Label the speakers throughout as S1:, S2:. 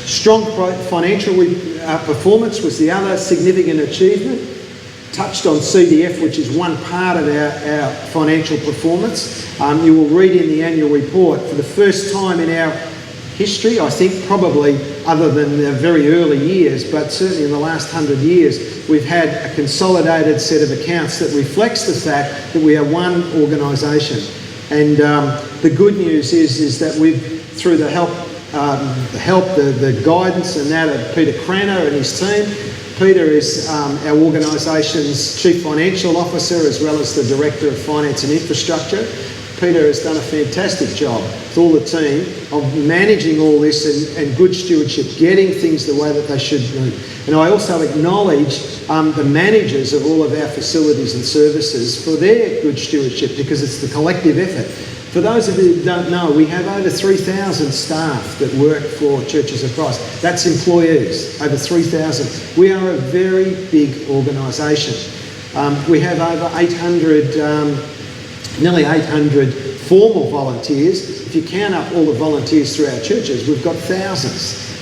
S1: Strong financial performance was the other significant achievement. Touched on CDF, which is one part of our financial performance. You will read in the annual report, for the first time in our history, I think probably other than the very early years, but certainly in the last 100 years, we've had a consolidated set of accounts that reflects the fact that we are one organisation. And the good news is that we've, through the guidance and that of Peter Cranner and his team. Peter is our organisation's Chief Financial Officer as well as the Director of Finance and Infrastructure. Peter has done a fantastic job with all the team of managing all this and good stewardship, getting things the way that they should be. And I also acknowledge the managers of all of our facilities and services for their good stewardship, because it's the collective effort. For those of you who don't know, we have over 3,000 staff that work for Churches of Christ. That's employees, over 3,000. We are a very big organisation. We have over 800, nearly 800 formal volunteers. If you count up all the volunteers through our churches, we've got thousands.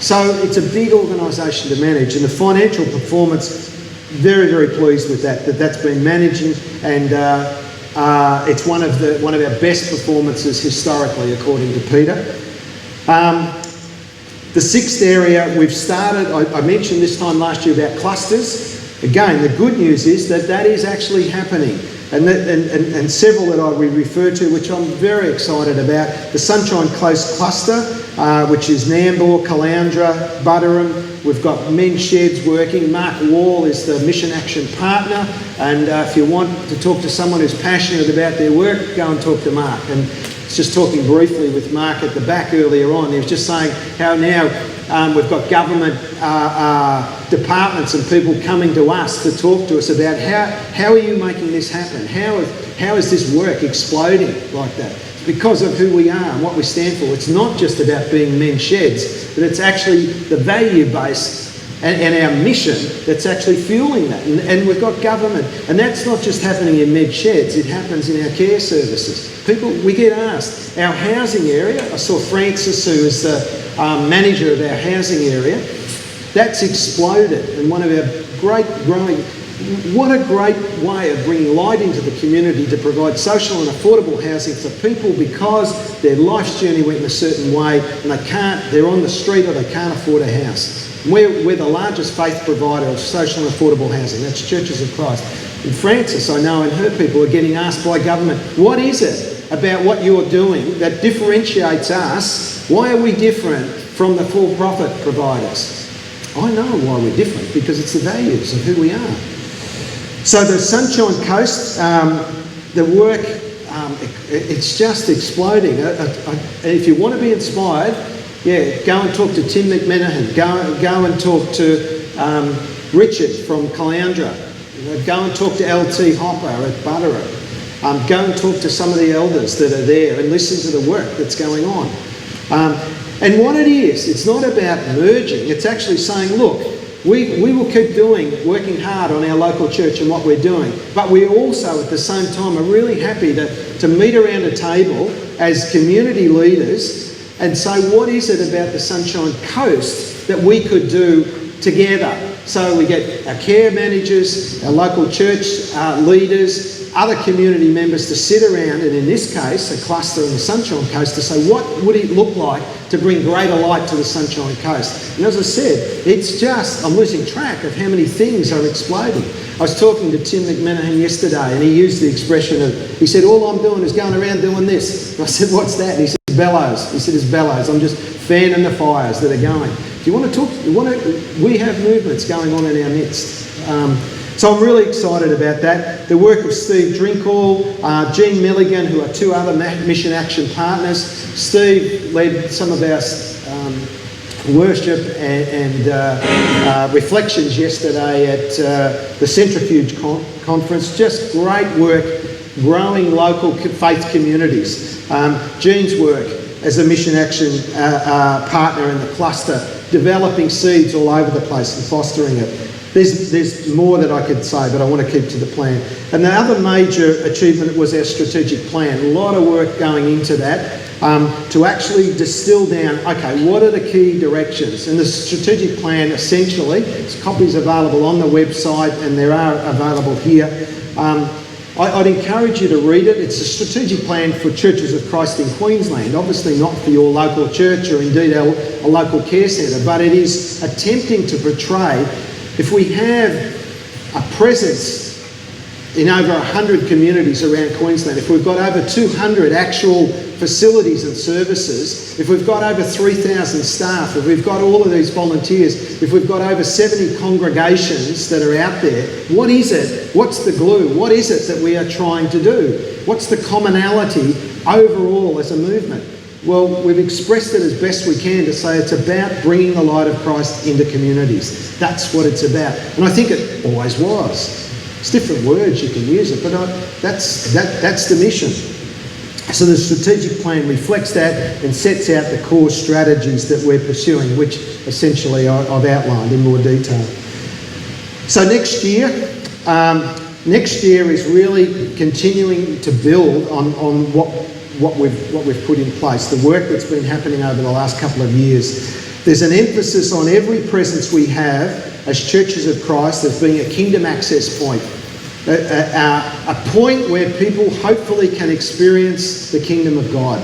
S1: So it's a big organisation to manage, and the financial performance, very, very pleased with that's been managing, and it's one of our best performances historically, according to Peter. The sixth area we've started, I mentioned this time last year about clusters. Again, the good news is that is actually happening. And several that I will refer to, which I'm very excited about. The Sunshine Coast Cluster, which is Nambour, Caloundra, Buderim. We've got men's sheds working. Mark Wall is the Mission Action Partner. And if you want to talk to someone who's passionate about their work, go and talk to Mark. And just talking briefly with Mark at the back earlier on, he was just saying how now we've got government departments and people coming to us to talk to us about how are you making this happen? How is this work exploding like that? It's because of who we are and what we stand for. It's not just about being men's sheds, but it's actually the value base and our mission that's actually fueling that. And we've got government, and that's not just happening in men's sheds, it happens in our care services. People, we get asked, our housing area, I saw Francis, who is the manager of our housing area, that's exploded, and one of our great growing, what a great way of bringing light into the community to provide social and affordable housing for people because their life's journey went in a certain way and they're on the street or they can't afford a house. We're the largest faith provider of social and affordable housing. That's Churches of Christ. And Francis, I know, and her people are getting asked by government, what is it about what you're doing that differentiates us? Why are we different from the for-profit providers? I know why we're different, because it's the values of who we are. So the Sunshine Coast, the work, it's just exploding. If you want to be inspired, go and talk to Tim McMenahan. Go and talk to Richard from Caloundra. Go and talk to LT Hopper at Buderim. Go and talk to some of the elders that are there and listen to the work that's going on. And what it is, it's not about merging. It's actually saying, look, we will keep working hard on our local church and what we're doing. But we also, at the same time, are really happy to meet around a table as community leaders and say, what is it about the Sunshine Coast that we could do together? So we get our care managers, our local church leaders, other community members to sit around, and in this case, a cluster on the Sunshine Coast, to say, what would it look like to bring greater light to the Sunshine Coast? And as I said, it's just, I'm losing track of how many things are exploding. I was talking to Tim McMenahan yesterday, and he used the expression of, he said, all I'm doing is going around doing this. And I said, what's that? And he said, bellows. He said, it's bellows. I'm just fanning the fires that are going. If you want to talk, we have movements going on in our midst. So I'm really excited about that. The work of Steve Drinkall, Jean Milligan, who are two other Mission Action partners. Steve led some of our worship and reflections yesterday at the Centrifuge Conference. Just great work growing local faith communities. Jean's work as a Mission Action partner in the cluster, developing seeds all over the place and fostering it. There's more that I could say, but I want to keep to the plan. And the other major achievement was our strategic plan. A lot of work going into that. to actually distill down, okay, what are the key directions? And the strategic plan, essentially, there's copies available on the website and there are available here. I'd encourage you to read it. It's a strategic plan for Churches of Christ in Queensland, obviously not for your local church or indeed a local care centre, but it is attempting to portray, if we have a presence in over 100 communities around Queensland, if we've got over 200 actual facilities and services, if we've got over 3,000 staff, if we've got all of these volunteers, if we've got over 70 congregations that are out there, what is it? What's the glue? What is it that we are trying to do? What's the commonality overall as a movement? Well, we've expressed it as best we can to say it's about bringing the light of Christ into communities. That's what it's about. And I think it always was. It's different words, you can use it, but that's the mission. So the strategic plan reflects that and sets out the core strategies that we're pursuing, which essentially I've outlined in more detail. So next year is really continuing to build on what we've put in place, the work that's been happening over the last couple of years. There's an emphasis on every presence we have as Churches of Christ as being a kingdom access point. A point where people hopefully can experience the kingdom of God.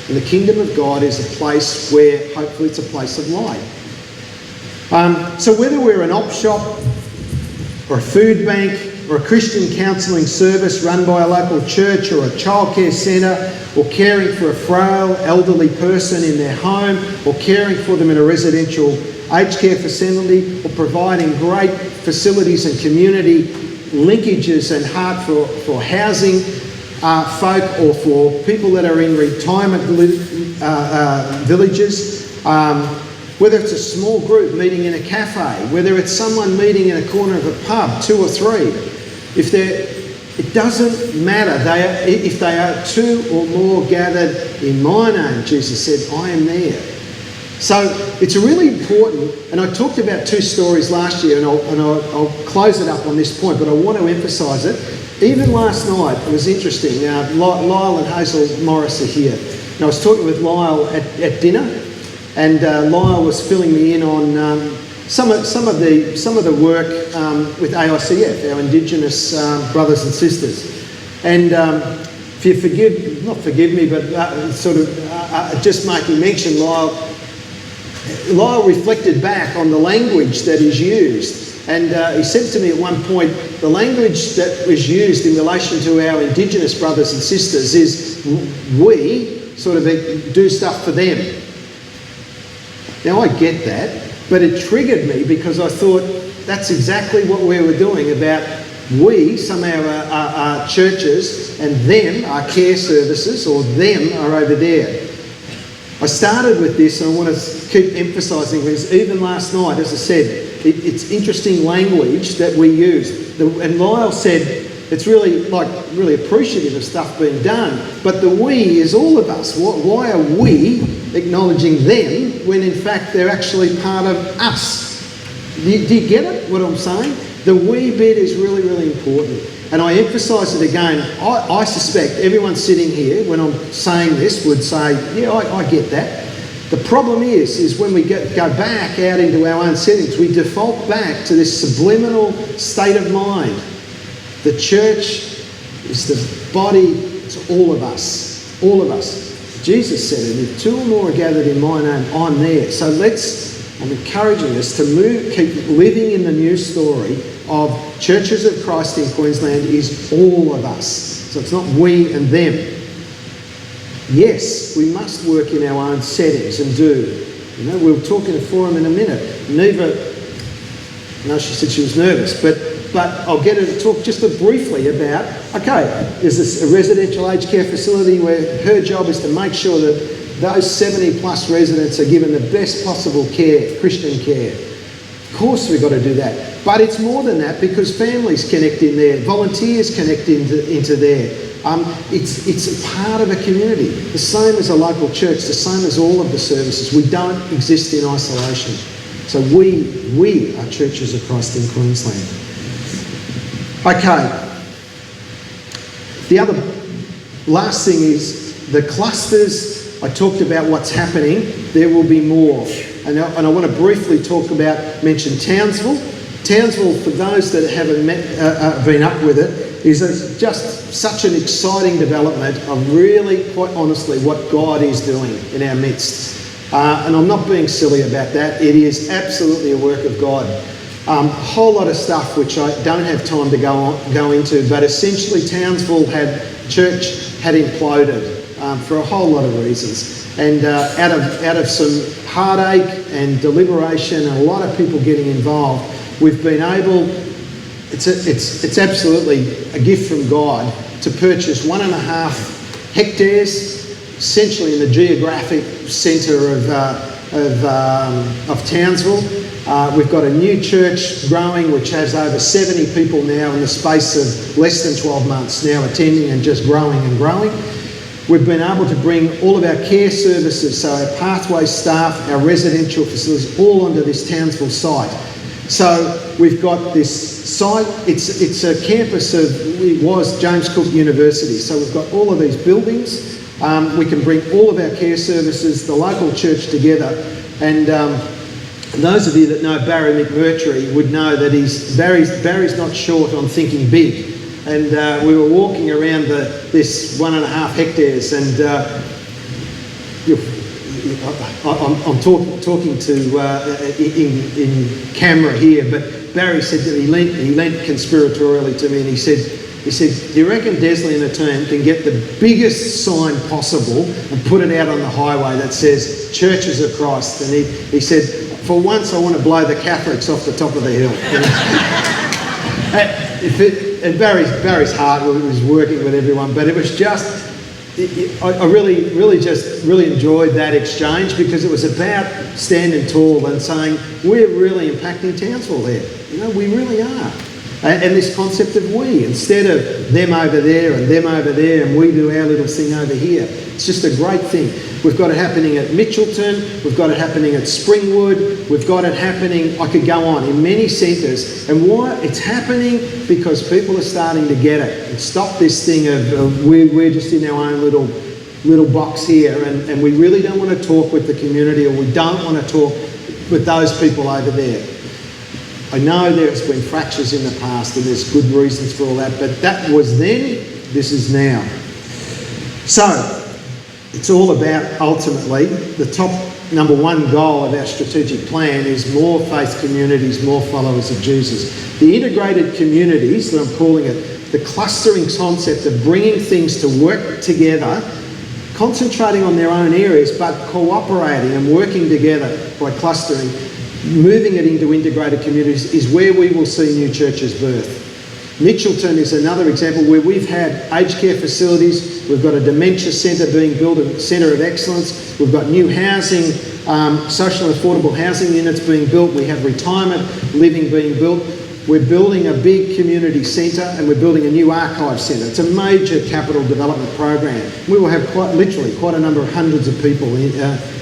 S1: And the kingdom of God is a place where hopefully it's a place of light. So whether we're an op shop or a food bank or a Christian counselling service run by a local church or a childcare centre, or caring for a frail elderly person in their home, or caring for them in a residential aged care facility, or providing great facilities and community linkages and heart for housing folk, or for people that are in retirement villages, whether it's a small group meeting in a cafe, whether it's someone meeting in a corner of a pub, 2 or 3, it doesn't matter. If they are 2 or more gathered in my name, Jesus said, I am there. So it's really important, and I talked about 2 stories last year, and I'll close it up on this point, but I want to emphasise it. Even last night, it was interesting. Lyle and Hazel Morris are here. And I was talking with Lyle at dinner, and Lyle was filling me in on some of the work with AICF, our Indigenous brothers and sisters. And if you not forgive me, but just making mention, Lyle reflected back on the language that is used. And he said to me at one point, the language that was used in relation to our Indigenous brothers and sisters is we sort of do stuff for them. Now I get that, but it triggered me because I thought that's exactly what we were doing about we, somehow our churches, and them, our care services, or them are over there. I started with this, and I want to keep emphasising this. Even last night, as I said, it's interesting language that we use. And Lyle said it's really appreciative of stuff being done, but the we is all of us. Why are we acknowledging them when in fact they're actually part of us? Do you get it, what I'm saying? The we bit is really, really important. And I emphasise it again. I suspect everyone sitting here, when I'm saying this, would say, yeah, I get that. The problem is when we go back out into our own settings, we default back to this subliminal state of mind. The church is the body, it's all of us. All of us. Jesus said it, if 2 or more are gathered in my name, I'm there. So I'm encouraging us to keep living in the news story of Churches of Christ in Queensland is all of us. So it's not we and them. Yes, we must work in our own settings and do. We'll talk in a forum in a minute. Neva, she said she was nervous, but I'll get her to talk just briefly about, okay, there's this a residential aged care facility where her job is to make sure that those 70 plus residents are given the best possible care, Christian care. Of course we've got to do that. But it's more than that, because families connect in there, volunteers connect into there. It's a part of a community, the same as a local church, the same as all of the services. We don't exist in isolation. So we are Churches of Christ in Queensland. Okay. The last thing is the clusters, I talked about what's happening, there will be more. And I want to briefly mention Townsville. Townsville, for those that haven't been up with it, is just such an exciting development of really, quite honestly, what God is doing in our midst. And I'm not being silly about that. It is absolutely a work of God. A whole lot of stuff which I don't have time to go into, but essentially Townsville church had imploded for a whole lot of reasons. And out of some heartache and deliberation and a lot of people getting involved, we've been able, it's absolutely a gift from God to purchase 1.5 hectares, essentially in the geographic centre of Townsville. We've got a new church growing which has over 70 people now in the space of less than 12 months now attending and just growing and growing. We've been able to bring all of our care services, so our pathway staff, our residential facilities, all onto this Townsville site. So we've got this site, it's a campus it was James Cook University, so we've got all of these buildings. We can bring all of our care services, the local church together, and those of you that know Barry McMurtry would know that Barry's not short on thinking big. And we were walking around this 1.5 hectares, and I'm talking to in camera here, but Barry said that he leant conspiratorially to me, and he said, do you reckon Desley and the team can get the biggest sign possible and put it out on the highway that says Churches of Christ? And he said, for once I want to blow the Catholics off the top of the hill. And Barry's heart was working with everyone, but it was just, I really enjoyed that exchange, because it was about standing tall and saying, we're really impacting Townsville here. You know, we really are. And this concept of we, instead of them over there and them over there and we do our little thing over here. It's just a great thing. We've got it happening at Mitchelton, we've got it happening at Springwood, we've got it happening, I could go on, in many centres. And why? It's happening because people are starting to get it and stop this thing of we're just in our own little box here, and we really don't want to talk with the community, or we don't want to talk with those people over there. I know there's been fractures in the past and there's good reasons for all that, but that was then, this is now. So, it's all about, ultimately, the top number one goal of our strategic plan is more faith communities, more followers of Jesus. The integrated communities, that I'm calling it, the clustering concept of bringing things to work together, concentrating on their own areas, but cooperating and working together by clustering, moving it into integrated communities, is where we will see new churches birth. Mitchelton is another example where we've had aged care facilities, we've got a dementia centre being built, a centre of excellence, we've got new housing, social and affordable housing units being built, we have retirement living being built. We're building a big community centre, and we're building a new archive centre. It's a major capital development program. We will have quite a number of hundreds of people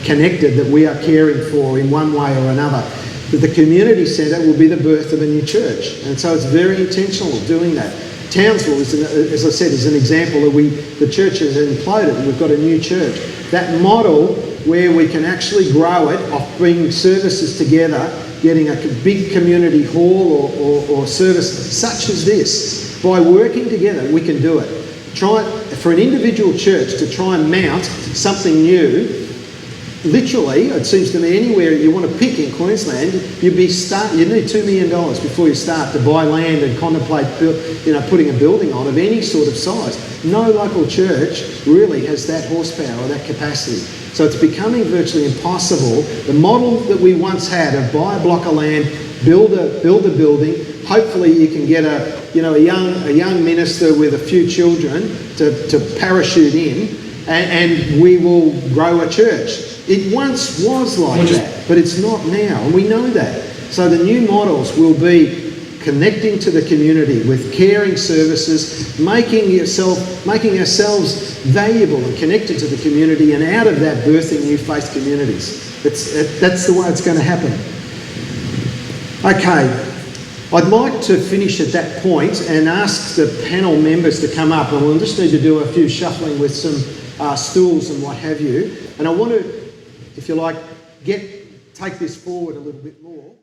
S1: connected that we are caring for in one way or another. But the community centre will be the birth of a new church, and so it's very intentional doing that. Townsville, as I said, is an example that the church has imploded and we've got a new church. That model where we can actually grow it off bringing services together, getting a big community hall or service such as this, by working together we can do it. For an individual church to try and mount something new, literally, it seems to me, anywhere you want to pick in Queensland, you need $2 million before you start to buy land and contemplate putting a building on of any sort of size. No local church really has that horsepower or that capacity. So it's becoming virtually impossible. The model that we once had of buy a block of land, build a building, hopefully you can get a young minister with a few children to parachute in, and we will grow a church. It once was like that, but it's not now, and we know that. So the new models will be connecting to the community with caring services, making ourselves valuable and connected to the community, and out of that birthing new faith communities. That's the way it's going to happen. Okay, I'd like to finish at that point and ask the panel members to come up, and we'll just need to do a few shuffling with some stools and what have you. And I want to, if you like, take this forward a little bit more.